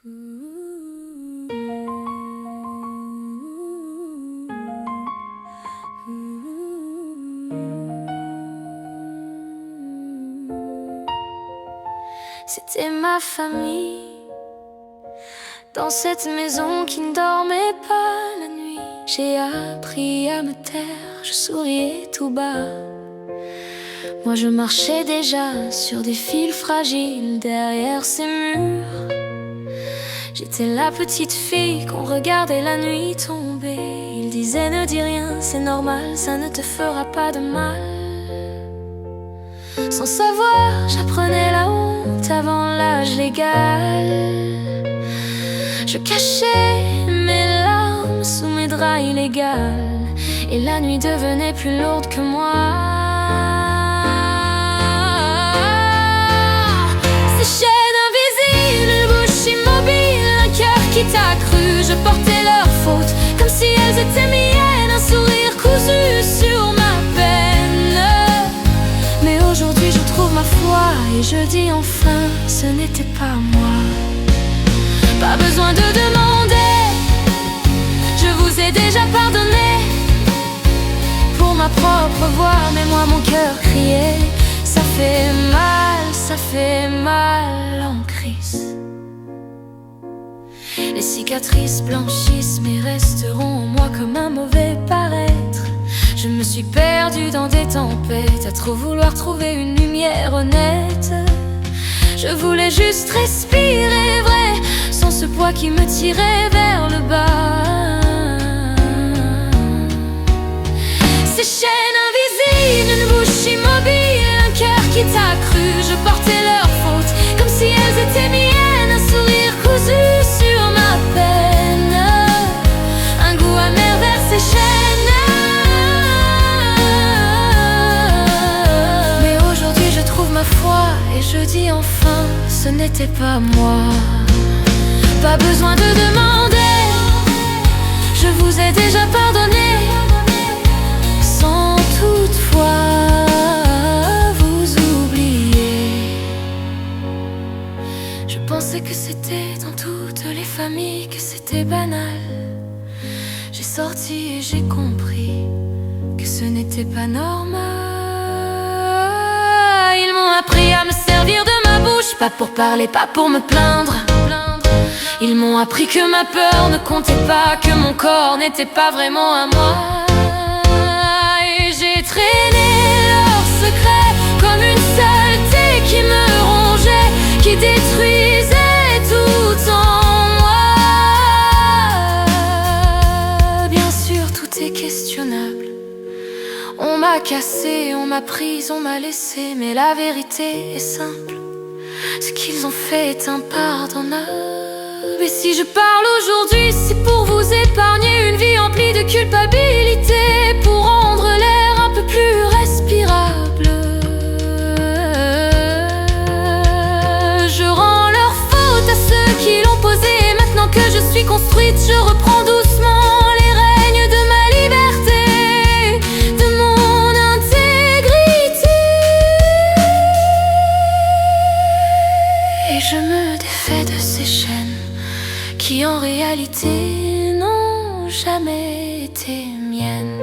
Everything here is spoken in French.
C'était ma famille, dans cette maison qui ne dormait pas la nuit. J'ai appris à me taire, je souriais tout bas. Moi je marchais déjà sur des fils fragiles derrière ces murs. J'étais la petite fille qu'on regardait la nuit tomber. Il disait ne dis rien, c'est normal, ça ne te fera pas de mal. Sans savoir, j'apprenais la honte avant l'âge légal. Je cachais mes larmes sous mes draps illégaux, et la nuit devenait plus lourde que moi. Ces chaînes invisibles, une bouche immobile, un cœur qui t'a cru. Je portais leurs fautes comme si elles étaient miennes, un sourire cousu sur ma peine. Mais aujourd'hui je trouve ma foi et je dis enfin, ce n'était pas moi. Pas besoin de demander, je vous ai déjà pardonné. Pour ma propre voix, mais moi mon cœur criait. Ça fait mal en crise. Les cicatrices blanchissent mais resteront en moi comme un mauvais paraître. Je me suis perdue dans des tempêtes, à trop vouloir trouver une lumière honnête. Je voulais juste respirer vrai, sans ce poids qui me tirait vers le bas. Ces chaînes invisibles, une bouche immobile, un cœur qui t'a cru. Je portais leurs fautes comme si elles étaient miennes, un sourire cousu sur ma peine, un goût amer vers ces chaînes. Mais aujourd'hui je trouve ma foi et je dis enfin, ce n'était pas moi. Pas besoin de demander, je vous ai déjà pardonné. Sans toutefois vous oublier. Je pensais que c'était dans toutes les familles, que c'était banal. J'ai sorti et j'ai compris que ce n'était pas normal. Ils m'ont appris à me servir de ma bouche, pas pour parler, pas pour me plaindre. Ils m'ont appris que ma peur ne comptait pas, que mon corps n'était pas vraiment à moi. Et j'ai traîné leurs secrets comme une saleté qui me rongeait, qui détruisait tout en moi. Bien sûr tout est questionnable. On m'a cassé, on m'a prise, on m'a laissé, mais la vérité est simple. Ce qu'ils ont fait est impardonnable. Et si je parle aujourd'hui, c'est pour vous épargner une vie emplie de culpabilité, pour rendre l'air un peu plus respirable. Je rends leur faute à ceux qui l'ont posée, et maintenant que je suis construite, je reprends doucement les règnes de ma liberté, de mon intégrité. Et je me défais de ces chaînes qui en réalité n'ont jamais été miennes.